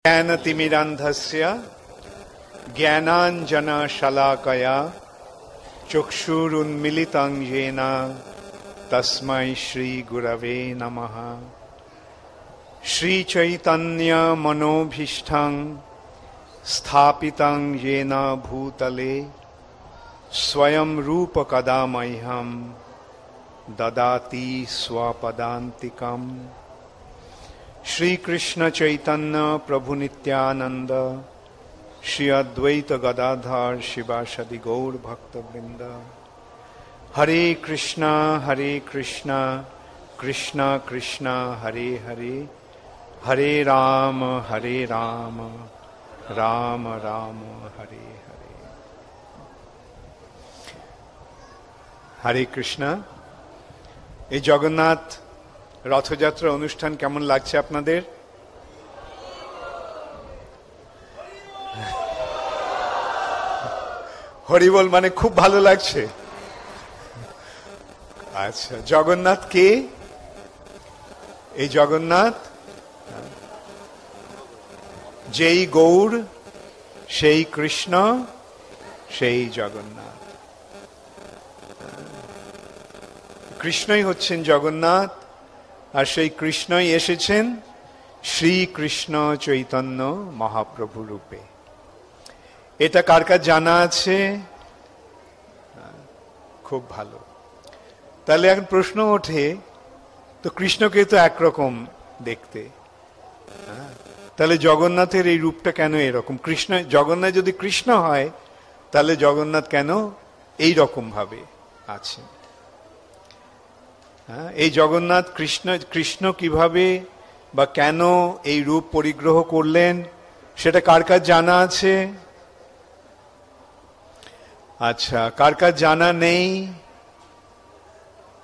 ज्ञानतिमिरान्धस्य ज्ञानाञ्जनशलाकया चक्षुरुन्मीलितं येन तस्मै श्रीगुरवे नमः। श्रीचैतन्यमनोभीष्टं स्थापितं येन भूतले स्वयं रूप कदा मह्यं ददाति स्वपदान्तिकम्। श्री कृष्ण चैतन्य प्रभु नित्यानंद श्री अद्वैत गदाधर शिवासदि गौर भक्तवृंद। हरे कृष्णा कृष्णा कृष्णा हरे हरे, हरे राम राम राम हरे हरे। हरे कृष्णा। এই জগন্নাথ রথযাত্রা অনুষ্ঠান কেমন লাগছে আপনাদের? হরিবল মানে খুব ভালো লাগছে। আচ্ছা, জগন্নাথ কে? এই জগন্নাথ যেই গৌর, সেই কৃষ্ণ, সেই জগন্নাথ। কৃষ্ণই হচ্ছেন জগন্নাথ, আর সেই কৃষ্ণই এসেছেন শ্রীকৃষ্ণ চৈতন্য মহাপ্রভু রূপে। এটা কার কার জানা আছে? খুব ভালো। তাহলে এখন প্রশ্ন ওঠে, তো কৃষ্ণকে তো একরকম দেখতে, তাহলে জগন্নাথের এই রূপটা কেন এরকম? কৃষ্ণ, জগন্নাথ যদি কৃষ্ণ হয় তাহলে জগন্নাথ কেন এই রকম ভাবে আছে? এই জগন্নাথ কৃষ্ণ কিভাবে বা কেন এই রূপ পরিগ্রহ করলেন সেটা কার কার জানা আছে? আচ্ছা, কার কার জানা নেই?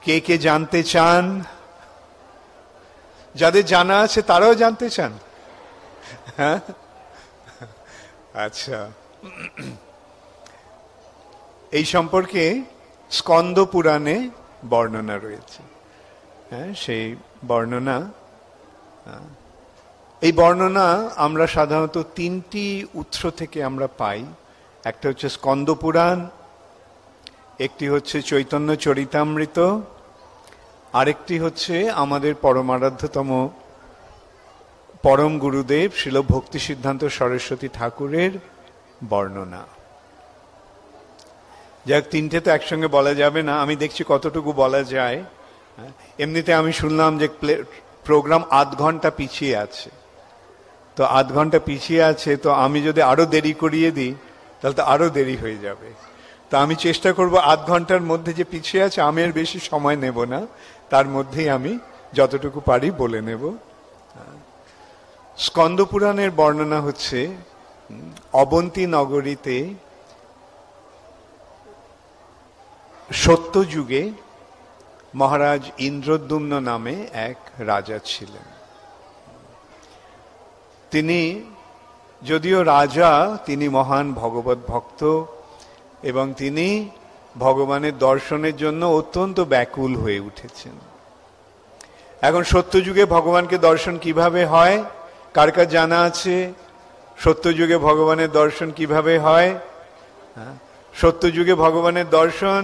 কে কে জানতে চান? যাদের জানা আছে তারাও জানতে চান? হ্যাঁ, আচ্ছা। এই সম্পর্কে স্কন্দ পুরাণে বর্ণনা রয়েছে। হ্যাঁ, সেই বর্ণনা, এই বর্ণনা আমরা সাধারণত তিনটি উৎস থেকে আমরা পাই। একটা হচ্ছে স্কন্দ পুরাণ, একটি হচ্ছে চৈতন্য চরিতামৃত, আরেকটি হচ্ছে আমাদের পরমারাধ্যতম পরম গুরুদেব শ্রীল ভক্তি সিদ্ধান্ত সরস্বতী ঠাকুরের বর্ণনা। যাক, তিনটে তো একসঙ্গে বলা যাবে না, আমি দেখছি কতটুকু বলা যায়। এমনিতে আমি শুনলাম যে প্রোগ্রাম আধ ঘন্টা পিছিয়ে আছে, তো আধ ঘন্টা পিছিয়ে আছে, তো আমি যদি আরো দেরি করিয়ে দিই তাহলে তো আরো দেরি হয়ে যাবে। তা আমি চেষ্টা করব আধ ঘন্টার মধ্যে যে পিছিয়ে আছে আমি আর বেশি সময় নেব না, তার মধ্যেই আমি যতটুকু পারি বলে নেব। স্কন্দ পুরাণের বর্ণনা হচ্ছে, অবন্তী নগরীতে সত্যযুগে মহারাজ ইন্দ্রদ্যুম্ন নামে এক রাজা ছিলেন। তিনি যদিও রাজা, তিনি মহান ভগবত ভক্ত এবং তিনি ভগবানের দর্শনের জন্য অত্যন্ত ব্যাকুল হয়ে উঠেছেন। এখন সত্যযুগে ভগবানকে দর্শন কিভাবে হয় কার কার জানা আছে? সত্যযুগে ভগবানের দর্শন কিভাবে হয়? সত্যযুগে ভগবানের দর্শন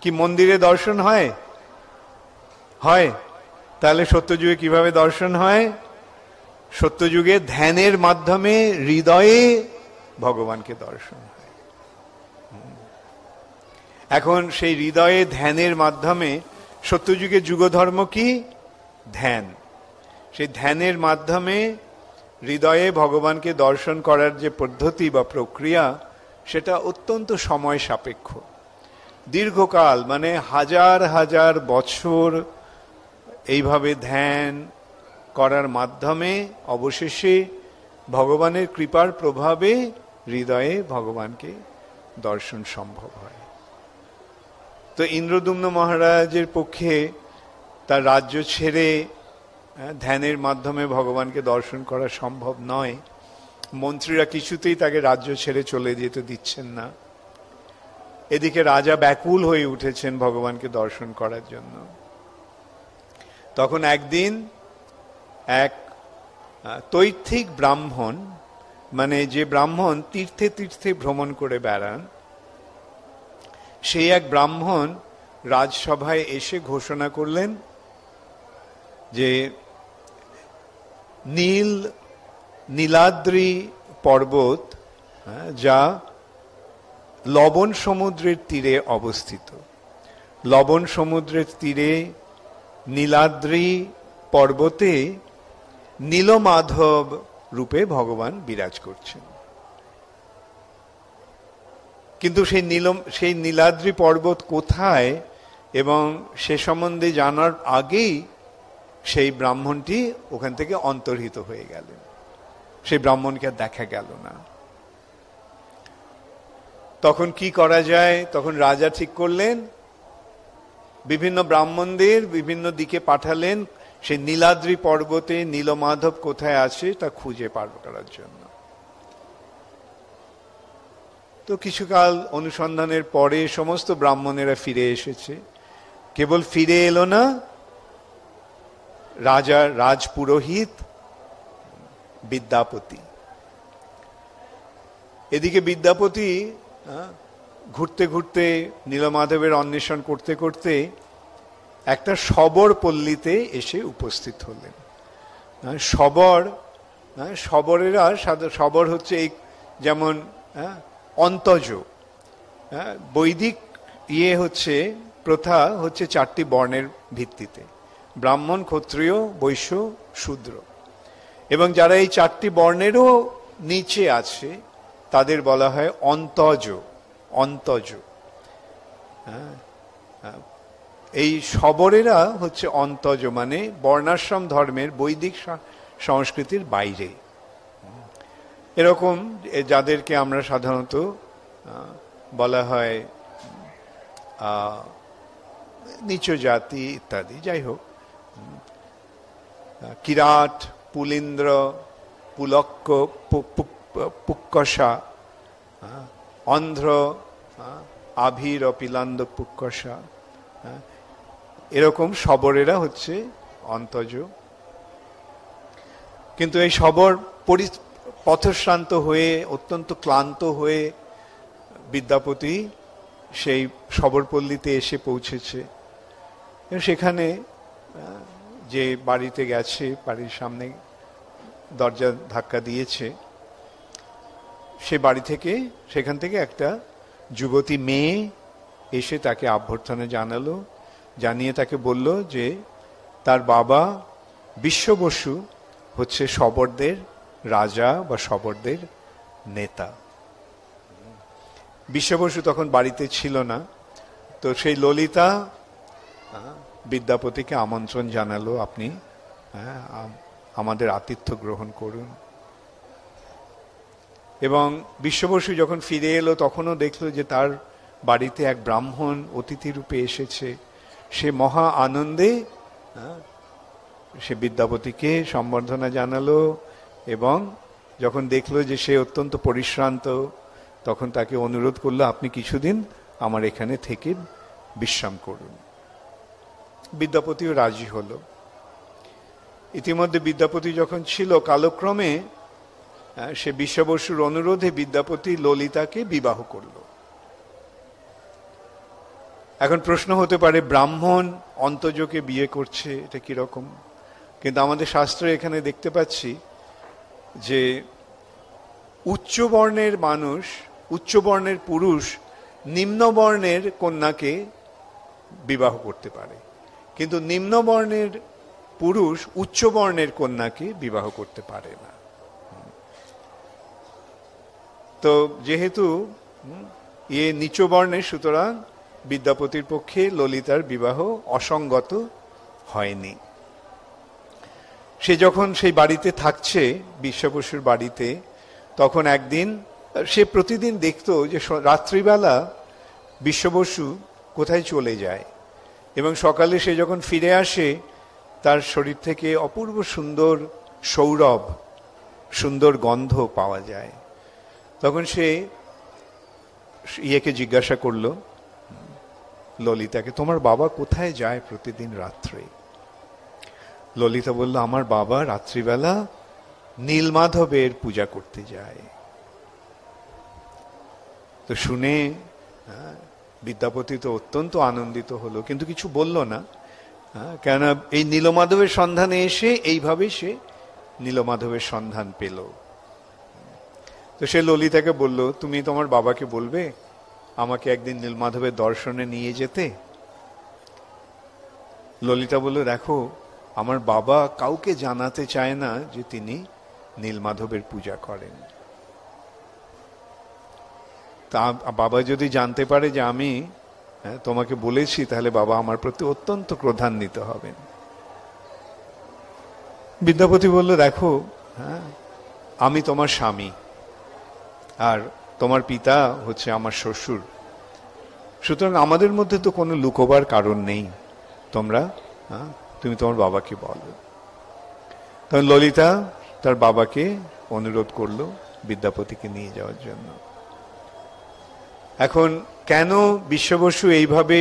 কি মন্দিরে দর্শন হয়? হয়। তাহলে সত্যযুগে কিভাবে দর্শন হয়? সত্যযুগে ধ্যানের মাধ্যমে হৃদয়ে ভগবানকে দর্শন হয়। এখন সেই হৃদয়ে ধ্যানের মাধ্যমে, সত্যযুগে যুগধর্ম কি? ধ্যান। সেই ধ্যানের মাধ্যমে হৃদয়ে ভগবানকে দর্শন করার যে পদ্ধতি বা প্রক্রিয়া, সেটা অত্যন্ত সময় সাপেক্ষ। দীর্ঘকাল, মানে হাজার হাজার বছর এইভাবে ধ্যান করার মাধ্যমে অবশেষে ভগবানের কৃপার প্রভাবে হৃদয়ে ভগবানকে দর্শন সম্ভব হয়। তো ইন্দ্রদ্যুম্ন মহারাজের পক্ষে তার রাজ্য ছেড়ে ধ্যানের মাধ্যমে ভগবানকে দর্শন করা সম্ভব নয়। মন্ত্রীরা কিছুতেই তাকে রাজ্য ছেড়ে চলে যেতে দিচ্ছেন না। এদিকে রাজা ব্যাকুল হয়ে উঠেছেন ভগবানকে দর্শন করার জন্য। তখন একদিন এক তৈত্থিক ব্রাহ্মণ, মানে যে ব্রাহ্মণ তীর্থে তীর্থে ভ্রমণ করে বেড়ান, সেই এক ব্রাহ্মণ রাজসভায় এসে ঘোষণা করলেন যে নীলাদ্রি পর্বত, যা লবণ সমুদ্রের তীরে অবস্থিত, লবণ সমুদ্রের তীরে নীলাদ্রি পর্বতে নীলমাধব রূপে ভগবান বিরাজ করছেন। কিন্তু সেই নীলাদ্রি পর্বত কোথায় এবং সে সম্বন্ধে জানার আগেই সেই ব্রাহ্মণটি ওখান থেকে অন্তর্হিত হয়ে গেলেন, সেই ব্রাহ্মণকে দেখা গেল না। তখন কি করা যায়? তখন রাজা ঠিক করলেন, বিভিন্ন ব্রাহ্মণদের বিভিন্ন দিকে পাঠালেন সেই নীলাদ্রি পর্বতে নীলমাধব কোথায় আছে তা খুঁজে পার করার জন্য। তো কিছুকাল অনুসন্ধানের পরে সমস্ত ব্রাহ্মণেরা ফিরে এসেছে। কেবল ফিরে এলো না রাজপুরোহিত বিদ্যাপতি। এদিকে বিদ্যাপতি ঘুরতে ঘুরতে নীলমাধবের অন্বেষণ করতে করতে একটা শবর পল্লীতে এসে উপস্থিত হলেন। শবরেরা শবর হচ্ছে এই যেমন অন্তজ, বৈদিক হচ্ছে প্রথা হচ্ছে 4টি বর্ণের ভিত্তিতে, ব্রাহ্মণ, ক্ষত্রিয়, বৈশ্য, শূদ্র, এবং যারা এই 4টি বর্ণেরও নিচে আছে তাদের বলা হয় অন্তজ। এই শবরেরা হচ্ছে অন্তজ, মানে বর্ণাশ্রম ধর্মের বৈদিক সংস্কৃতির বাইরে। এরকম যাদেরকে আমরা সাধারণত বলা হয় নিচ জাতি ইত্যাদি। যাই হোক, কিরাট, পুলিন্দ্র, পুলক্ক, পুক্কষা, অন্ধ্র, আভির, পিলান্দ, পুক্কষা, এরকম শবরেরা হচ্ছে অন্তজ। কিন্তু এই শবর পথশ্রান্ত হয়ে, অত্যন্ত ক্লান্ত হয়ে বিদ্যাপতি সেই শবরপল্লীতে এসে পৌঁছেছে। সেখানে যে বাড়িতে গেছে, বাড়ির সামনে দরজা ধাক্কা দিয়েছে, সে বাড়ি থেকে, সেখান থেকে একটা যুবতী মেয়ে এসে তাকে অভ্যর্থনা জানালো, জানিয়ে তাকে বলল যে তার বাবা বিশ্ব বসু হচ্ছে শবরদের রাজা বা শবরদের নেতা। বিশ্ব বসু তখন বাড়িতে ছিল না। তো সেই ললিতা বিদ্যাপতিকে আমন্ত্রণ জানালো, আপনি আমাদের আতিথ্য গ্রহণ করুন। এবং বিশ্ব বসু যখন ফিরে এলো তখনও দেখলো যে তার বাড়িতে এক ব্রাহ্মণ অতিথি রূপে এসেছে। সে মহা আনন্দে সে বিদ্যাপতিকে সম্বর্ধনা জানালো, এবং যখন দেখলো যে সে অত্যন্ত পরিশ্রান্ত, তখন তাকে অনুরোধ করলো, আপনি কিছুদিন আমার এখানে থেকে বিশ্রাম করুন। বিদ্যাপতিও রাজি হলো। ইতিমধ্যে বিদ্যাপতি যখন ছিল, কালক্রমে সে বিশ্ব বসুর অনুরোধে বিদ্যাপতি ললিতাকে বিবাহ করল। এখন প্রশ্ন হতে পারে, ব্রাহ্মণ অন্তজকে বিয়ে করছে, এটা কিরকম? কিন্তু আমাদের শাস্ত্রে এখানে দেখতে পাচ্ছি যে উচ্চ বর্ণের মানুষ, উচ্চ বর্ণের পুরুষ নিম্ন বর্ণের কন্যাকে বিবাহ করতে পারে, কিন্তু নিম্ন বর্ণের পুরুষ উচ্চ বর্ণের কন্যাকে বিবাহ করতে পারে না। তো যেহেতু নিচ বর্ণের, সুতরাং বিদ্যাপতির পক্ষে ললিতার বিবাহ অসঙ্গত হয়নি। সে যখন সেই বাড়িতে থাকছে, বিশ্ব বসুর বাড়িতে, তখন একদিন সে প্রতিদিন দেখতো যে রাত্রিবেলা বিশ্ব বসু কোথায় চলে যায়, এবং সকালে সে যখন ফিরে আসে তার শরীর থেকে অপূর্ব সুন্দর সৌরভ, সুন্দর গন্ধ পাওয়া যায়। তখন সে জিজ্ঞাসা করলো ললিতাকে, তোমার বাবা কোথায় যায় প্রতিদিন রাত্রে? ললিতা বলল, আমার বাবা রাত্রিবেলা নীলমাধবের পূজা করতে যায়। তো শুনে বিদ্যাপতি তো অত্যন্ত আনন্দিত হলো, কিন্তু কিছু বলল না। কেননা এই নীলমাধবের সন্ধানে এসে এইভাবে সে নীলমাধবের সন্ধান পেল। তো সে ললিতাকে বলল, তুমি তোমার বাবাকে বলবে আমাকে একদিন নীলমাধবের দর্শনে নিয়ে যেতে। ললিতা বলল, দেখো আমার বাবা কাউকে জানাতে চায় না যে তিনি নীলমাধবের পূজা করেন। তা বাবা যদি জানতে পারে যে আমি তোমাকে বলেছি, তাহলে বাবা আমার প্রতি অত্যন্ত ক্রোধান্বিত হবেন। বিদ্যাপতি বলল, দেখো আমি তোমার স্বামী, আর তোমার পিতা হচ্ছে আমার শ্বশুর, সুতরাং আমাদের মধ্যে তো কোনো লুকোবার কারণ নেই। তুমি তোমার বাবাকে বলো। তখন ললিতা তার বাবাকে অনুরোধ করলো বিদ্যাপতিকে নিয়ে যাওয়ার জন্য। এখন কেন বিশ্ববসু এইভাবে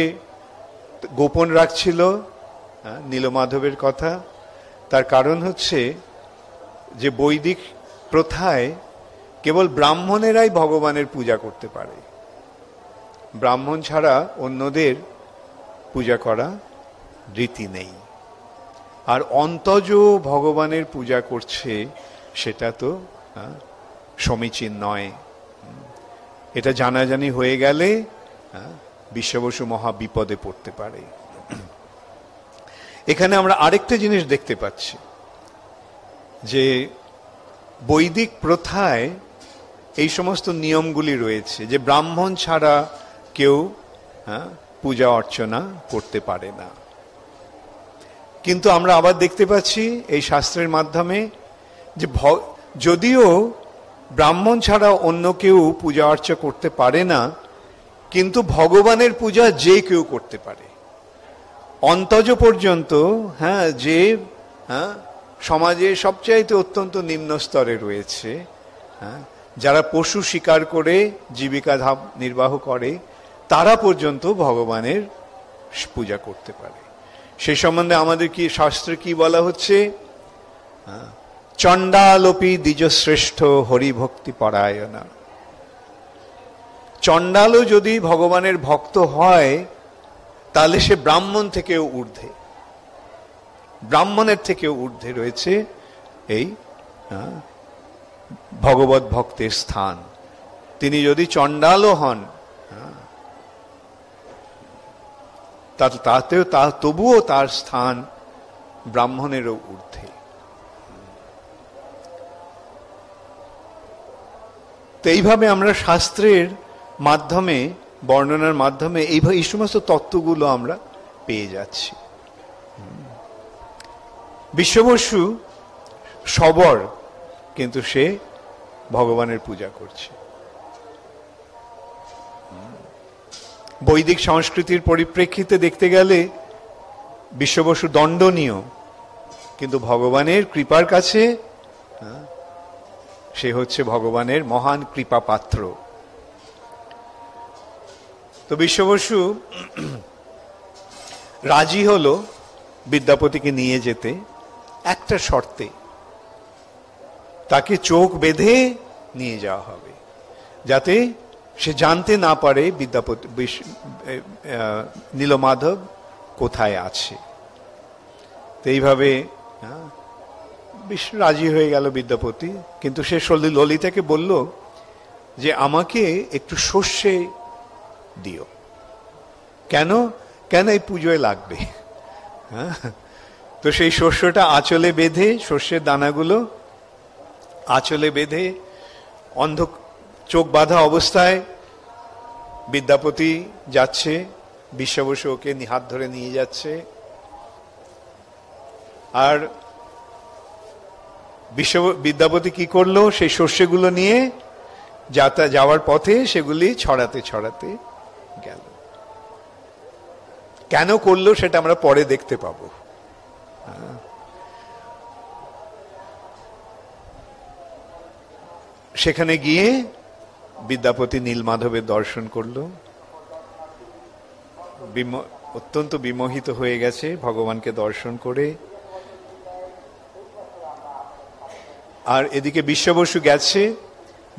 গোপন রাখছিল নীলমাধবের কথা? তার কারণ হচ্ছে যে বৈদিক প্রথায় কেবল ব্রাহ্মণেরাই ভগবানের পূজা করতে পারে, ব্রাহ্মণ ছাড়া অন্যদের পূজা করা রীতি নেই। আর অন্তজ ভগবানের পূজা করছে, সেটা তো সমীচীন নয়। এটা জানাজানি হয়ে গেলে বিশ্ববসু মহা বিপদে পড়তে পারে। এখানে আমরা আরেকটা জিনিস দেখতে পাচ্ছি, যে বৈদিক প্রথায় এই সমস্ত নিয়মগুলি রয়েছে যে ব্রাহ্মণ ছাড়া কেউ পূজা অর্চনা করতে পারে না। কিন্তু আমরা আবার দেখতে পাচ্ছি এই শাস্ত্রের মাধ্যমে যে যদিও ব্রাহ্মণ ছাড়া অন্য কেউ পূজা অর্চনা করতে পারে না, কিন্তু ভগবানের পূজা যে কেউ করতে পারে। অন্তজ পর্যন্ত যে সমাজে সবচাইতে অত্যন্ত নিম্ন স্তরে রয়েছে, যারা পশু শিকার করে জীবিকা নির্বাহ করে, তারা পর্যন্ত ভগবানের পূজা করতে পারে। সেই সম্বন্ধে আমাদের কি শাস্ত্রে কি বলা হচ্ছে? চণ্ডালোপি দ্বিজশ্রেষ্ঠ হরিভক্তি পরায়ণা। চণ্ডালও যদি ভগবানের ভক্ত হয়, তাহলে সে ব্রাহ্মণ থেকেও ঊর্ধ্বে, ব্রাহ্মণের থেকেও ঊর্ধ্বে রয়েছে এই ভগবত ভক্তের স্থান। তিনি যদি চণ্ডালও হন, তবুও তার স্থান ব্রাহ্মণেরও ঊর্ধ্বে। তো এইভাবে আমরা শাস্ত্রের মাধ্যমে, বর্ণনার মাধ্যমে এই সমস্ত তত্ত্বগুলো আমরা পেয়ে যাচ্ছি। বিশ্ববসু সবর, কিন্তু সে ভগবানের পূজা করছে। বৈদিক সংস্কৃতির পরিপ্রেক্ষিতে দেখতে গেলে বিশ্ববসু দণ্ডনীয়, কিন্তু ভগবানের কৃপার কাছে সে হচ্ছে ভগবানের মহান কৃপা পাত্র। তো বিশ্ববসু রাজি হলো বিদ্যাপতিকে নিয়ে যেতে একটা শর্তে, তাকে চোখ বেঁধে নিয়ে যাওয়া হবে, যাতে সে জানতে না পারে বিদ্যাপতি নীলমাধব কোথায় আছে। তো এইভাবে রাজি হয়ে গেল বিদ্যাপতি। কিন্তু সে ললিতাকে বলল যে আমাকে একটু সর্ষে দিও। কেন? এই পুজোয় লাগবে। তো সেই শস্যটা আঁচলে বেঁধে, শস্যের দানাগুলো আঁচলে বেঁধে চোখ বাঁধা অবস্থায় বিদ্যাপতি যাচ্ছে, বিশ্ববসু ওকে হাত ধরে নিয়ে যাচ্ছে। আর বিদ্যাপতি কি করলো? সেই শস্যগুলো নিয়ে যাওয়ার পথে সেগুলি ছড়াতে ছড়াতে গেল। কেন করলো সেটা আমরা পরে দেখতে পাবো। সেখানে গিয়ে বিদ্যাপতি নীলমাধবের দর্শন করলো, অত্যন্ত বিমোহিত হয়ে গেছে ভগবানকে দর্শন করে। আর এদিকে বিশ্ববসু গেছে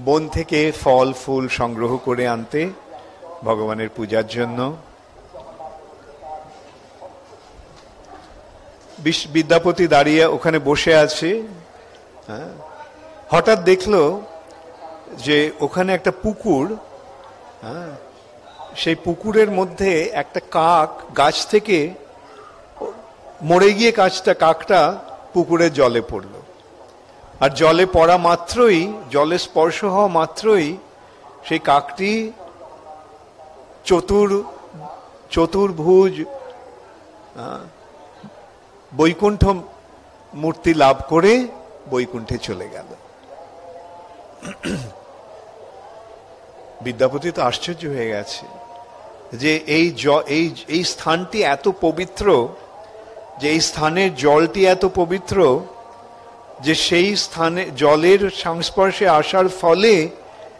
বন থেকে ফল ফুল সংগ্রহ করে আনতে ভগবানের পূজার জন্য। বিদ্যাপতি দাঁড়িয়ে ওখানে বসে আছে। হঠাৎ দেখলো যে ওখানে একটা পুকুর, সেই পুকুরের মধ্যে একটা কাক গাছ থেকে মরে গিয়ে কাকটা পুকুরের জলে পড়ল। আর জলে পড়া মাত্রই, জলে স্পর্শ হওয়া মাত্রই সেই কাকটি চতুর্ভুজ বৈকুণ্ঠ মূর্তি লাভ করে বৈকুণ্ঠে চলে গেল। বিদ্যাপতি তো আশ্চর্য হয়ে গেছে যে এই স্থানটি এত পবিত্র, যে এই স্থানের জলটি এত পবিত্র যে সেই স্থানে জলের সংস্পর্শে আসার ফলে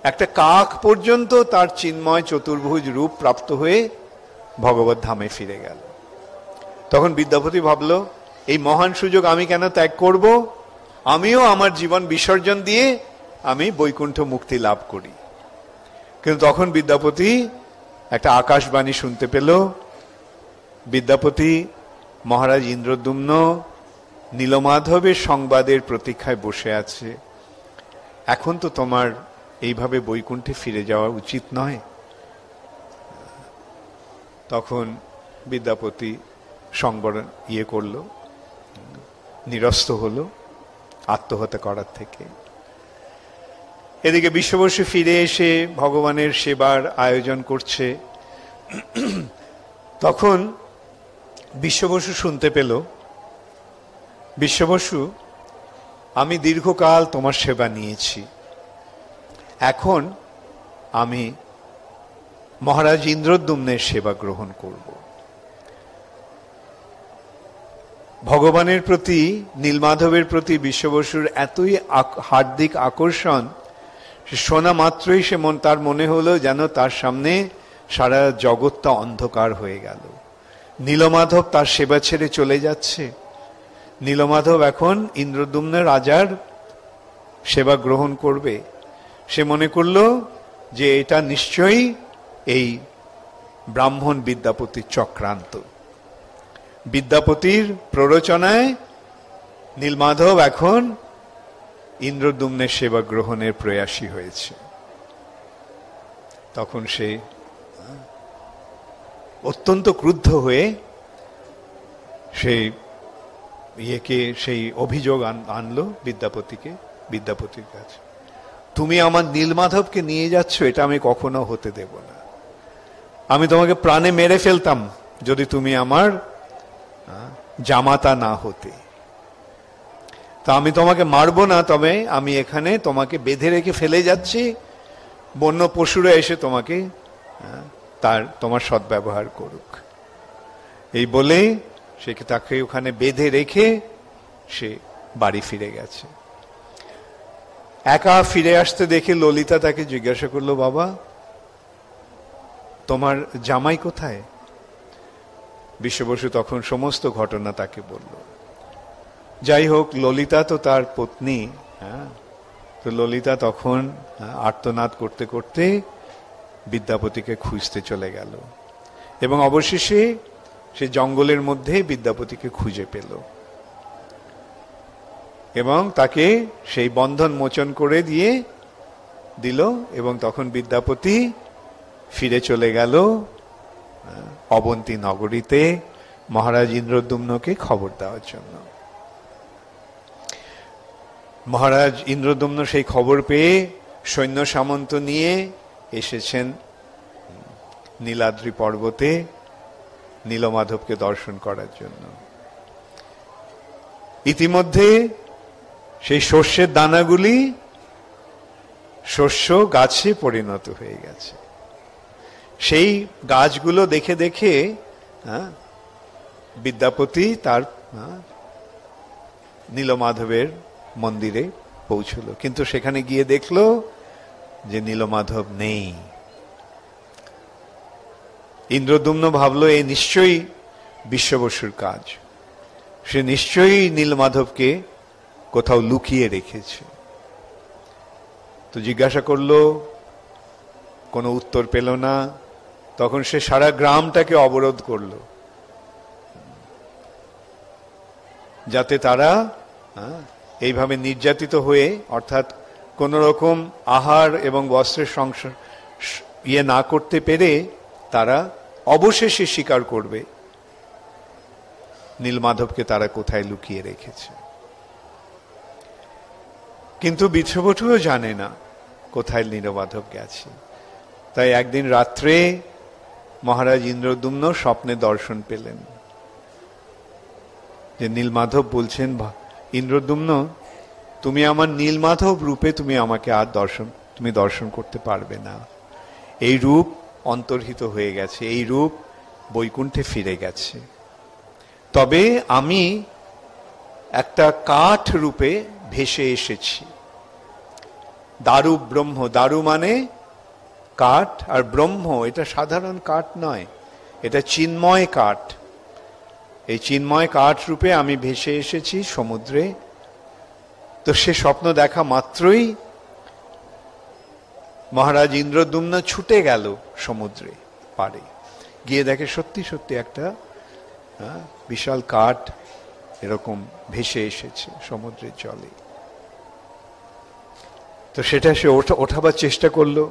একটা কাক পর্যন্ত তার চিন্ময় চতুর্ভুজ রূপ প্রাপ্ত হয়ে ভগবত ধামে ফিরে গেল। তখন বিদ্যাপতি ভাবল, এই মহান সুযোগ আমি কেন ত্যাগ করব? আমিও আমার জীবন বিসর্জন দিয়ে আমি বৈকুণ্ঠ মুক্তি লাভ করি। কিন্তু তখন বিদ্যাপতি একটা আকাশবাণী শুনতে পেল। বিদ্যাপতি মহারাজ ইন্দ্রদ্যুম্ন নীলমাধবের সংবাদের প্রতীক্ষায় বসে আছে। এখন তো তোমার এইভাবে বৈকুণ্ঠে ফিরে যাওয়া উচিত নয়। তখন বিদ্যাপতি সংবরণ করলো, নিরস্ত হলো আত্মহত্যা করার থেকে। এদিকে বিশ্ববসু ফিরে এসে ভগবানের সেবার আয়োজন করছে। তখন বিশ্ববসু শুনতে পেল, বিশ্ববসু, আমি দীর্ঘকাল তোমার সেবা নিয়েছি, এখন আমি মহারাজ ইন্দ্রদ্যুম্নের সেবা গ্রহণ করব। ভগবানের প্রতি, নীলমাধবের প্রতি বিশ্ববসুর এতই হার্দিক আকর্ষণ, শোনা মাত্রই তার মনে হলো যেন তার সামনে সারা জগৎটা অন্ধকার হয়ে গেল। নীলমাধব তার সেবা ছেড়ে চলে যাচ্ছে। নীলমাধব এখন ইন্দ্রদ্যুম্ন রাজার সেবা গ্রহণ করবে। সে মনে করল যে এটা নিশ্চয়ই এই ব্রাহ্মণ বিদ্যাপতির চক্রান্ত। বিদ্যাপতির প্ররোচনায় নীলমাধব এখন ইন্দ্রদ্যুম্নের সেবা গ্রহণের প্রয়াসী হয়েছে। তখন সে অত্যন্ত ক্রুদ্ধ হয়ে সেই অভিযোগ আনলো বিদ্যাপতির কাছে। তুমি আমার নীলমাধবকে নিয়ে যাচ্ছ, এটা আমি কখনো হতে দেব না। আমি তোমাকে প্রাণে মেরে ফেলতাম যদি তুমি আমার জামাতা না হতে। তা আমি তোমাকে মারবো না, তবে আমি এখানে তোমাকে বেঁধে রেখে ফেলে যাচ্ছি, বন্য পশুরা এসে তোমাকে তোমার সদ্ব্যবহার করুক। এই বলে তাকে ওখানে বেঁধে রেখে সে বাড়ি ফিরে গেছে। একা ফিরে আসতে দেখে ললিতা তাকে জিজ্ঞাসা করলো, বাবা, তোমার জামাই কোথায়? বিশ্ববসু তখন সমস্ত ঘটনা তাকে বলল। যাই হোক, ললিতা তো তার পত্নী, তো ললিতা তখন আর্তনাদ করতে করতে বিদ্যাপতিকে খুঁজতে চলে গেল এবং অবশেষে সে জঙ্গলের মধ্যে বিদ্যাপতিকে খুঁজে পেল এবং তাকে সেই বন্ধন মোচন করে দিল এবং তখন বিদ্যাপতি ফিরে চলে গেল অবন্তী নগরীতে মহারাজ ইন্দ্রদ্যুম্নকে খবর দেওয়ার জন্য। মহারাজ ইন্দ্রদ্যুম্ন সেই খবর পেয়ে সৈন্য সামন্ত নিয়ে এসেছেন নীলাদ্রি পর্বতে নীলমাধবকে দর্শন করার জন্য। ইতিমধ্যে সেই শস্যের দানাগুলি শস্য গাছে পরিণত হয়ে গেছে। সেই গাছগুলো দেখে দেখে বিদ্যাপতি তার নীলমাধবের মন্দিরে পৌঁছল, কিন্তু সেখানে গিয়ে দেখলো যে নীলমাধব নেই। ইন্দ্রদ্যুম্ন ভাবলো এ নিশ্চয়ই বিশ্ববসুর কাজ, সে নিশ্চয়ই নীলমাধবকে কোথাও লুকিয়ে রেখেছে। তো জিজ্ঞাসা করলো, কোনো উত্তর পেল না। তখন সে সারা গ্রামটাকে অবরোধ করলো, যাতে তারা এইভাবে নির্যাতিত হয়ে, অর্থাৎ কোন রকম আহার এবং বস্ত্রের সংসার না করতে পেরে তারা অবশেষে স্বীকার করবে নীলমাধবকে তারা কোথায় লুকিয়ে রেখেছে। কিন্তু বিশ্ববটুও জানে না কোথায় নীলমাধব গেছে। তাই একদিন রাত্রে মহারাজ ইন্দ্রদ্যুম্ন স্বপ্নে দর্শন পেলেন যে নীলমাধব বলছেন, ইন্দ্রদ্যুম্ন, তুমি আমার নীলমাধব রূপে তুমি আমাকে আর দর্শন করতে পারবে না। এই রূপ অন্তর্হিত হয়ে গেছে, এই রূপ বৈকুণ্ঠে ফিরে গেছে। তবে আমি একটা কাঠ রূপে ভেসে এসেছি। দারু ব্রহ্ম, দারু মানে কাঠ, আর ব্রহ্ম এটা সাধারণ কাঠ নয়, এটা চিন্ময় কাঠ। এই চিন্ময় কাঠ রূপে আমি ভেসে এসেছি সমুদ্রে। তো সে স্বপ্ন দেখা মাত্রই মহারাজ ইন্দ্রদ্যুম্ন ছুটে গেল সমুদ্রে পারে, গিয়ে দেখে সত্যি সত্যি একটা বিশাল কাঠ এরকম ভেসে এসেছে সমুদ্রের জলে। তো সেটা সে ওঠাবার চেষ্টা করলো,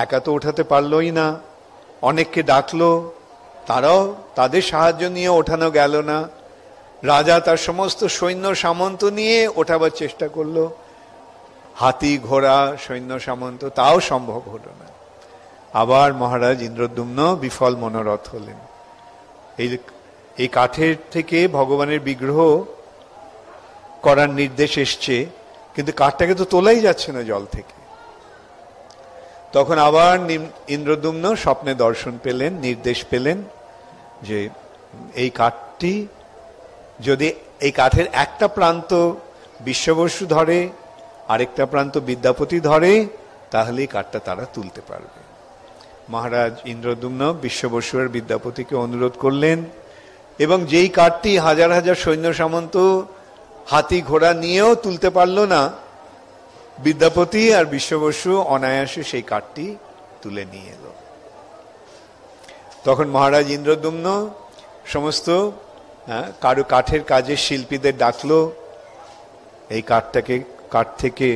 একা তো ওঠাতে পারলোই না, অনেককে ডাকলো, তারাও তাদের সাহায্য নিয়ে ওঠানো গেল না। রাজা তার সমস্ত সৈন্য সামন্ত নিয়ে ওঠাবার চেষ্টা করলো, হাতি ঘোড়া সৈন্য সামন্ত, তাও সম্ভব হলো না। আবার মহারাজ ইন্দ্রদ্যুম্ন বিফল মনোরথ হলেন। এই কাঠের থেকে ভগবানের বিগ্রহ করার নির্দেশ এসছে, কিন্তু কাঠটাকে তো তোলাই যাচ্ছে না জল থেকে। তখন আবার ইন্দ্রদ্যুম্ন স্বপ্নে দর্শন পেলেন, নির্দেশ পেলেন যে এই কাঠটি যদি, এই কাঠের একটা প্রান্ত বিশ্ববসু ধরে, আরেকটা প্রান্ত বিদ্যাপতি ধরে, তাহলে এই কাঠটা তারা তুলতে পারবে। মহারাজ ইন্দ্রদ্যুম্ন বিশ্ববসু আর বিদ্যাপতিকে অনুরোধ করলেন, এবং যেই কাঠটি হাজার হাজার সৈন্য সামন্ত হাতি ঘোড়া নিয়েও তুলতে পারল না, বিদ্যাপতি আর বিশ্ববসু অনায়াসে সেই কাঠটি তুলে নিয়ে এলো। তখন মহারাজ ইন্দ্রদ্যুম্ন সমস্ত কাঠের কাজের শিল্পীদের ডাকলো এই কাঠ থেকে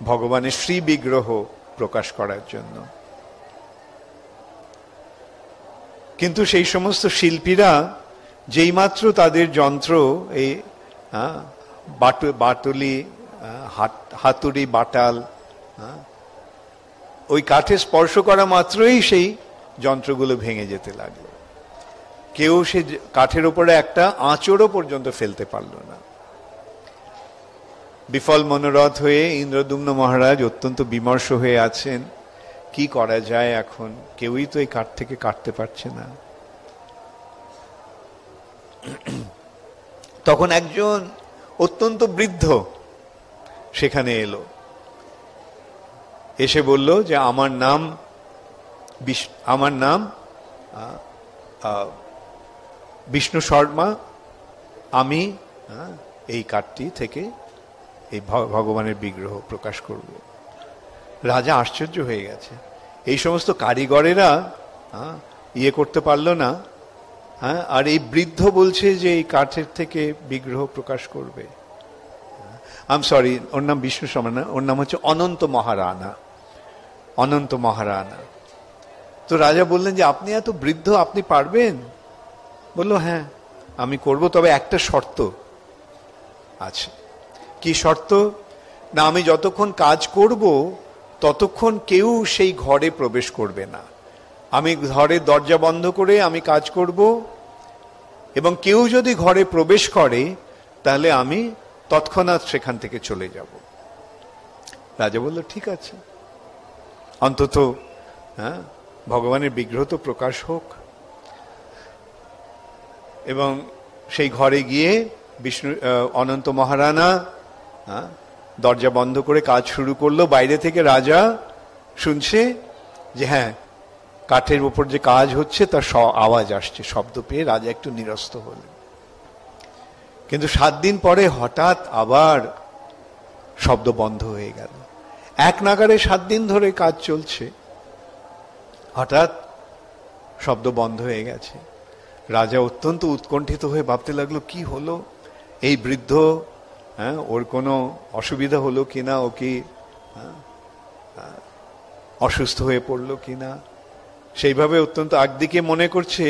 ভগবানের শ্রী বিগ্রহ প্রকাশ করার জন্য। কিন্তু সেই সমস্ত শিল্পীরা যেইমাত্র তাদের যন্ত্র, এই বাটুলি, হাতুড়ি, বাটাল, ওই কাঠে স্পর্শ করা মাত্রই সেই যন্ত্রগুলো ভেঙে যেতে লাগলো। কেউ সে কাঠের উপরে একটা আঁচড়ও পর্যন্ত ফেলতে পারল না। বিফল মনোরথ হয়ে ইন্দ্রদ্যুম্ন মহারাজ অত্যন্ত বিমর্ষ হয়ে আছেন, কি করা যায় এখন, কেউই তো এই কাঠ থেকে কাটতে পারছে না। তখন একজন অত্যন্ত বৃদ্ধ সেখানে এলো, এসে বলল যে আমার নাম বিষ্ণু শর্মা, আমি এই কাঠটি থেকে এই ভগবানের বিগ্রহ প্রকাশ করব। রাজা আশ্চর্য হয়ে গেছে, এই সমস্ত কারিগরেরা করতে পারলো না, আর এই বৃদ্ধ বলছে যে এই কাঠের থেকে বিগ্রহ প্রকাশ করবে। সরি, ওর নাম বিষ্ণু শর্মা না, ওর নাম হচ্ছে অনন্ত মহারানা। অনন্ত মহারানা। তো রাজা বললেন যে আপনি এত বৃদ্ধ, আপনি পারবেন? বললো হ্যাঁ আমি করব, তবে একটা শর্ত আছে। কি শর্ত? না, আমি যতক্ষণ কাজ করব ততক্ষণ কেউ সেই ঘরে প্রবেশ করবে না। আমি ঘরের দরজা বন্ধ করে আমি কাজ করব, এবং কেউ যদি ঘরে প্রবেশ করে তাহলে আমি তৎক্ষণাৎ সেখান থেকে চলে যাব। রাজা বলল ঠিক আছে, অন্তত ভগবানের বিগ্রহ তো প্রকাশ হোক। এবং সেই ঘরে গিয়ে অনন্ত মহারানা দরজা বন্ধ করে কাজ শুরু করলো। বাইরে থেকে রাজা শুনছে যে হ্যাঁ, কাঠের উপর যে কাজ হচ্ছে তার আওয়াজ আসছে, শব্দ পেয়ে রাজা একটু নিরস্ত হলেন। কিন্তু 7 দিন পরে হঠাৎ আবার শব্দ বন্ধ হয়ে গেল। এক নাগারে 7 দিন ধরে কাজ চলছে, হঠাৎ শব্দ বন্ধ হয়ে গেছে। রাজা অত্যন্ত উৎকণ্ঠিত হয়ে ভাবতে লাগলো, কি হলো, এই বৃদ্ধ, ওর কোনো অসুবিধা হলো কিনা, ও কি অসুস্থ হয়ে পড়লো কিনা। সেইভাবে অত্যন্ত একদিকে মনে করছে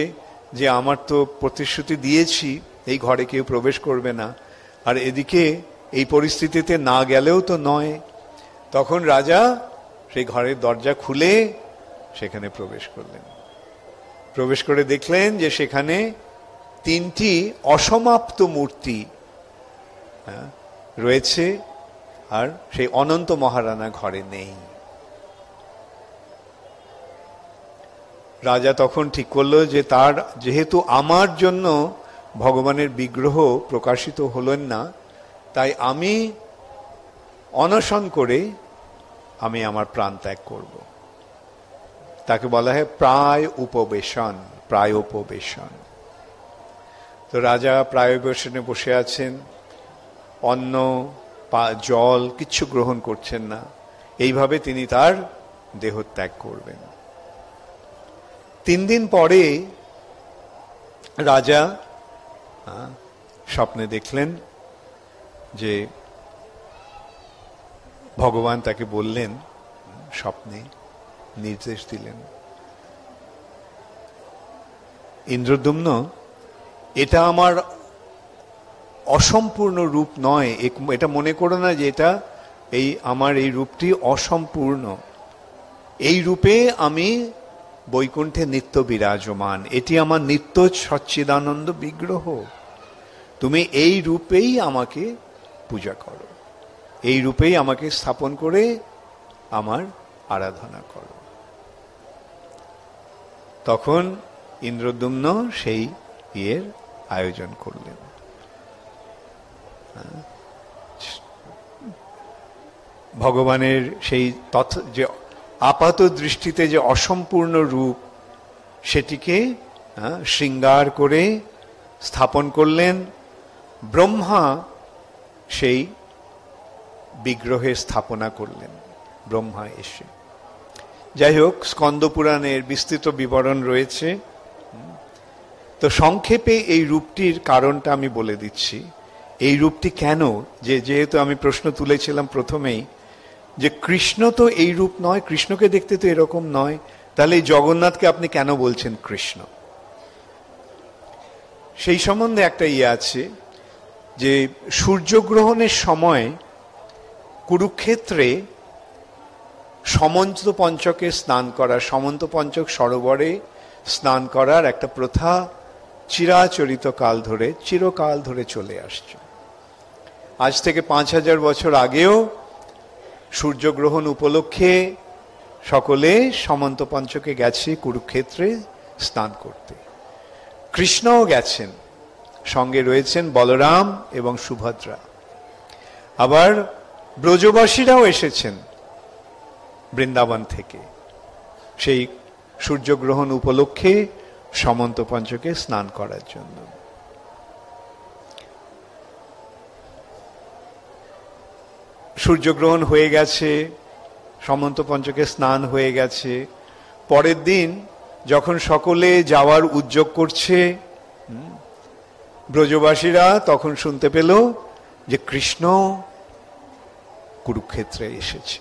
যে আমার তো প্রতিশ্রুতি দিয়েছি এই ঘরে কেউ প্রবেশ করবে না, আর এদিকে এই পরিস্থিতিতে না গেলেও তো নয়। তখন রাজা সেই ঘরের দরজা খুলে সেখানে প্রবেশ করলেন। প্রবেশ করে দেখলেন যে সেখানে 3টি অসমাপ্ত মূর্তি রয়েছে, আর সেই অনন্ত মহারানা ঘরে নেই। রাজা তখন ঠিক করলো যে তার যেহেতু আমার জন্য ভগবানের বিগ্রহ প্রকাশিত হলেন না, তাই আমি অনশন করে আমি আমার প্রাণ ত্যাগ করব। তাকে বলা হয় প্রায় উপবেশন, প্রায় উপবেশন। তো রাজা প্রায় উপবেশনে বসে আছেন, অন্ন জল কিচ্ছু গ্রহণ করছেন না। এইভাবে তিনি তার দেহ ত্যাগ করবেন। 3 দিন পরে রাজা স্বপ্নে দেখলেন যে ভগবান তাকে বললেন, স্বপ্নে নির্দেশ দিলেন, ইন্দ্রদ্যুম্ন, এটা আমার অসম্পূর্ণ রূপ নয়, এটা মনে করো না যে এটা আমার এই রূপটি অসম্পূর্ণ। এই রূপে আমি বৈকুণ্ঠে নিত্য বিরাজমান, এটি আমার নিত্য সচ্চিদানন্দ বিগ্রহ। তুমি এই রূপেই আমাকে পূজা করো, এই রূপেই আমাকে স্থাপন করে আমার আরাধনা করো। তখন ইন্দ্রদ্যুম্ন সেই আয়োজন করলেন। ভগবানের সেই যে আপাত দৃষ্টিতে যে অসম্পূর্ণ রূপ, সেটিকে শৃঙ্গার করে স্থাপন করলেন। ব্রহ্মা সেই বিগ্রহে স্থাপনা করলেন, ব্রহ্মা এসে। যাই হোক, স্কন্দ পুরাণের বিস্তৃত বিবরণ রয়েছে। তো সংক্ষেপে এই রূপটির কারণটা আমি বলে দিচ্ছি। এই রূপটি কেন, যেহেতু আমি প্রশ্ন তুলেছিলাম প্রথমেই যে কৃষ্ণ তো এই রূপ নয়, কৃষ্ণকে দেখতে তো এরকম নয়, তাহলে এই জগন্নাথকে আপনি কেন বলছেন কৃষ্ণ? সেই সম্বন্ধে একটা আছে যে সূর্যগ্রহণের সময় কুরুক্ষেত্রে সমন্ত পঞ্চকে স্নান করা, সমন্ত পঞ্চক সরোবরে স্নান করার একটা প্রথা চিরাচরিত চিরকাল ধরে চলে আসছে। আজ থেকে 5000 বছর আগেও সূর্যগ্রহণ উপলক্ষে সকলে সমন্ত পঞ্চকে গেছে কুরুক্ষেত্রে স্নান করতে। কৃষ্ণও গেছেন, সঙ্গে রয়েছেন বলরাম এবং সুভদ্রা। আবার ব্রজবাসীরাও এসেছেন বৃন্দাবন থেকে সেই সূর্যগ্রহণ উপলক্ষে সমন্ত পঞ্চকে স্নান করার জন্য। সূর্যগ্রহণ হয়ে গেছে, সমন্ত পঞ্চকে স্নান হয়ে গেছে। পরের দিন যখন সকলে যাওয়ার উদ্যোগ করছে, ব্রজবাসীরা তখন শুনতে পেল যে কৃষ্ণ কুরুক্ষেত্রে এসেছে।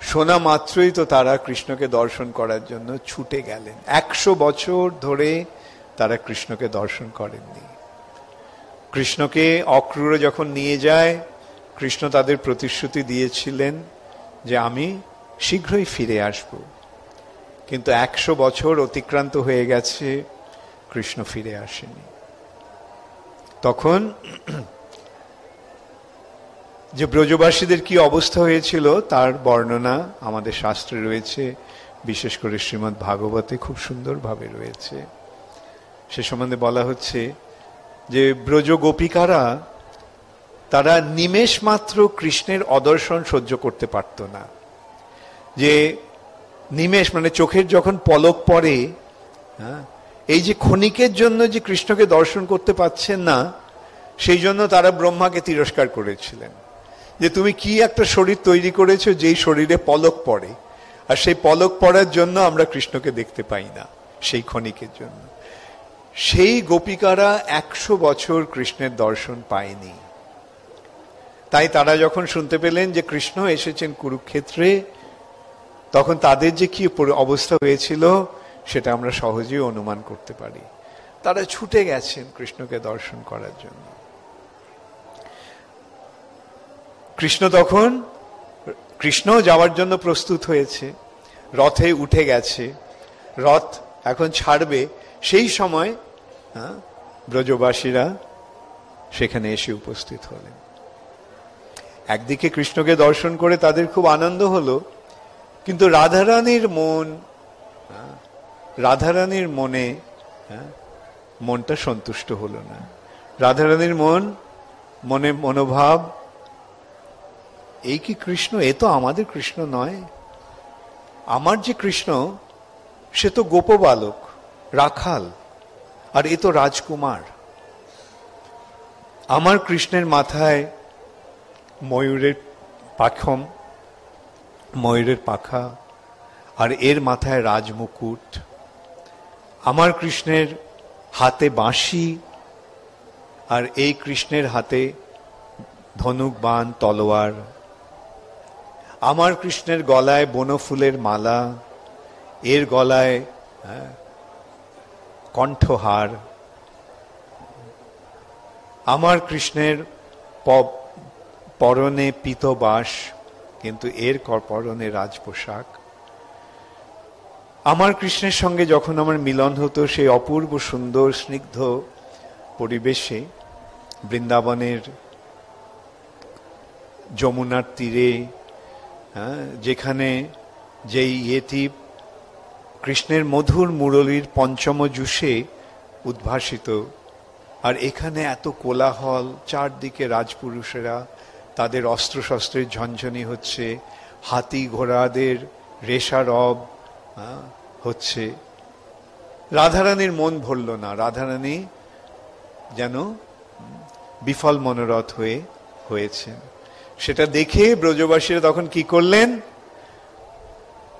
শোনা মাত্রই তো তারা কৃষ্ণকে দর্শন করার জন্য ছুটে গেলেন। 100 বছর ধরে তারা কৃষ্ণকে দর্শন করেননি। কৃষ্ণকে অক্রূরে যখন নিয়ে যায়, কৃষ্ণ তাদের প্রতিশ্রুতি দিয়েছিলেন যে আমি শীঘ্রই ফিরে আসব, কিন্তু 100 বছর অতিক্রান্ত হয়ে গেছে, কৃষ্ণ ফিরে আসেনি। তখন যে ব্রজবাসীদের কি অবস্থা হয়েছিল তার বর্ণনা আমাদের শাস্ত্রে রয়েছে, বিশেষ করে শ্রীমদ্ ভাগবতে খুব সুন্দরভাবে রয়েছে। সে সম্বন্ধে বলা হচ্ছে যে ব্রজ গোপিকারা তারা নিমেষ মাত্র কৃষ্ণের অদর্শন সহ্য করতে পারত না। যে নিমেষ মানে চোখের যখন পলক পড়ে, এই যে ক্ষণিকের জন্য যে কৃষ্ণকে দর্শন করতে পাচ্ছেন না, সেই জন্য তারা ব্রহ্মাকে তিরস্কার করেছিলেন যে তুমি কি একটা শরীর তৈরি করেছো যেই শরীরে পলক পড়ে, আর সেই পলক পড়ার জন্য আমরা কৃষ্ণকে দেখতে পাই না সেই ক্ষণিকের জন্য। সেই গোপিকারা 100 বছর কৃষ্ণের দর্শন পায়নি। তাই তারা যখন শুনতে পেলেন যে কৃষ্ণ এসেছেন কুরুক্ষেত্রে, তখন তাদের যে কি অবস্থা হয়েছিল সেটা আমরা সহজেই অনুমান করতে পারি। তারা ছুটে গেছেন কৃষ্ণকে দর্শন করার জন্য। কৃষ্ণ যাওয়ার জন্য প্রস্তুত হয়েছে, রথে উঠে গেছে, রথ এখন ছাড়বে। সেই সময় ব্রজবাসীরা সেখানে এসে উপস্থিত হলেন। একদিকে কৃষ্ণকে দর্শন করে তাদের খুব আনন্দ হলো, কিন্তু রাধারানীর মনটা সন্তুষ্ট হলো না। রাধারানীর মনোভাব, এই কি কৃষ্ণ? এ তো আমাদের কৃষ্ণ নয়। আমার যে কৃষ্ণ সে তো গোপবালক, রাখাল, আর এ তো রাজকুমার। আমার কৃষ্ণের মাথায় ময়ূরের পাখা, আর এর মাথায় রাজমুকুট। আমার কৃষ্ণের হাতে বাঁশি, আর এই কৃষ্ণের হাতে ধনুক বাণ তলোয়ার। আমার কৃষ্ণের গলায় বনফুলের মালা, এর গলায় কণ্ঠহার। আমার কৃষ্ণের পরনে পীতবাস, কিন্তু এর পরনে রাজপোশাক। আমার কৃষ্ণের সঙ্গে যখন আমার মিলন হতো সেই অপূর্ব সুন্দর স্নিগ্ধ পরিবেশে, বৃন্দাবনের যমুনার তীরে, যেখানে যেই ইয়েটি কৃষ্ণের মধুর মুরলীর পঞ্চম জুষে উদ্ভাসিত, আর এখানে এত কোলাহল, চারদিকে রাজপুরুষেরা, তাদের অস্ত্রশস্ত্রের ঝনঝনি হচ্ছে, হাতি ঘোড়াদের রেশারব হচ্ছে। রাধারানীর মন ভরল না। রাধারানী যেন বিফল মনোরথ হয়েছেন। সেটা দেখে ব্রজবাসীরা তখন কি করলেন?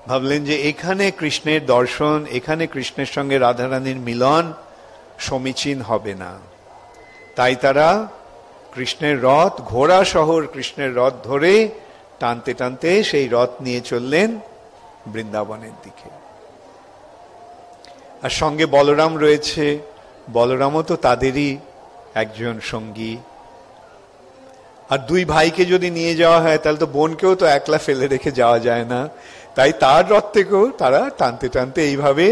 ভাবলেন যে এখানে কৃষ্ণের দর্শন, এখানে কৃষ্ণের সঙ্গে রাধারানীর মিলন সমীচীন হবে না। তাই তারা কৃষ্ণের রথ, ঘোড়া শহর কৃষ্ণের রথ ধরে টানতে টানতে সেই রথ নিয়ে চললেন বৃন্দাবনের দিকে। আর সঙ্গে বলরাম রয়েছে। বলরামও তো তাদেরই একজন সঙ্গী। আর দুই ভাইকে যদি নিয়ে যাওয়া হয় তাহলে তো বোনকেও তো একলা ফেলে রেখে যাওয়া যায় না। তাই তার রথ থেকেও তারা টানতে টানতে এইভাবে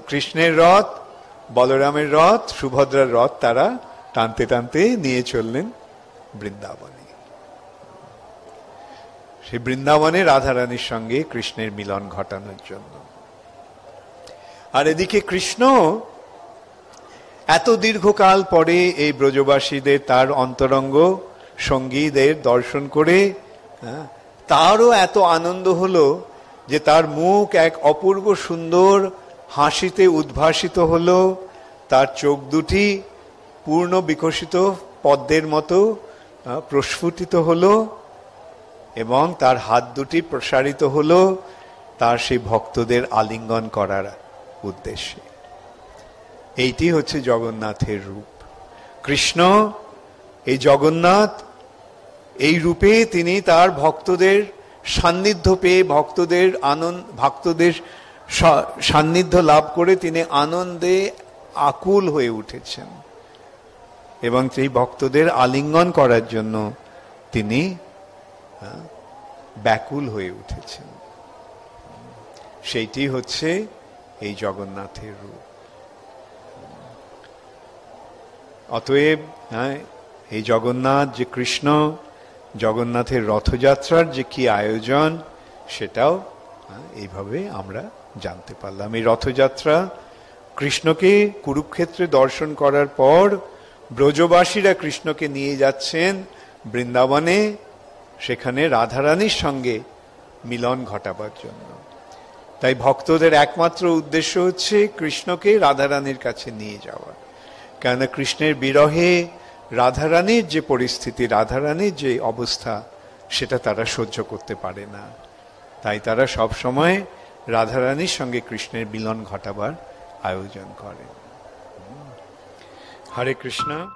কৃষ্ণের রথ, বলরামের রথ, সুভদ্রার রথ তারা টানতে টানতে নিয়ে চললেন বৃন্দাবনে। সেই বৃন্দাবনে রাধারানীর সঙ্গে কৃষ্ণের মিলন ঘটানোর জন্য। আর এদিকে কৃষ্ণ এত দীর্ঘকাল পরে এই ব্রজবাসীদের, তার অন্তরঙ্গ সঙ্গীদের দর্শন করে তারও এত আনন্দ হলো যে তার মুখ এক অপূর্ব সুন্দর হাসিতে উদ্ভাসিত হলো। তার চোখ দুটি পূর্ণ বিকশিত পদ্মের মতো প্রস্ফুটিত হলো, এবং তার হাত দুটি প্রসারিত হলো তার সেই ভক্তদের আলিঙ্গন করার উদ্দেশ্যে। এইটি হচ্ছে জগন্নাথের রূপ। কৃষ্ণ, এই জগন্নাথ, এই রূপে তিনি তার ভক্তদের সান্নিধ্য পেয়ে, ভক্তদের সান্নিধ্য লাভ করে তিনি আনন্দে আকুল হয়ে উঠেছেন, এবং সেই ভক্তদের আলিঙ্গন করার জন্য তিনি ব্যাকুল হয়ে উঠেছেন। সেইটি হচ্ছে এই জগন্নাথের রূপ। অতএব এই জগন্নাথ যে কৃষ্ণ, জগন্নাথের রথযাত্রার যে কি আয়োজন, সেটাও এইভাবে আমরা জানতে পারলাম। এই রথযাত্রা কৃষ্ণকে কুরুক্ষেত্রে দর্শন করার পর ব্রজবাসীরা কৃষ্ণকে নিয়ে যাচ্ছেন বৃন্দাবনে, সেখানে রাধারানীর সঙ্গে মিলন ঘটাবার জন্য। তাই ভক্তদের একমাত্র উদ্দেশ্য হচ্ছে কৃষ্ণকে রাধারানীর কাছে নিয়ে যাওয়া। কেননা কৃষ্ণের বিরহে রাধারানীর যে পরিস্থিতি, রাধারানীর যে অবস্থা, সেটা তারা সহ্য করতে পারে না। তাই তারা সব সময় রাধারানীর সঙ্গে কৃষ্ণের মিলন ঘটাবার আয়োজন করে। হরে কৃষ্ণ।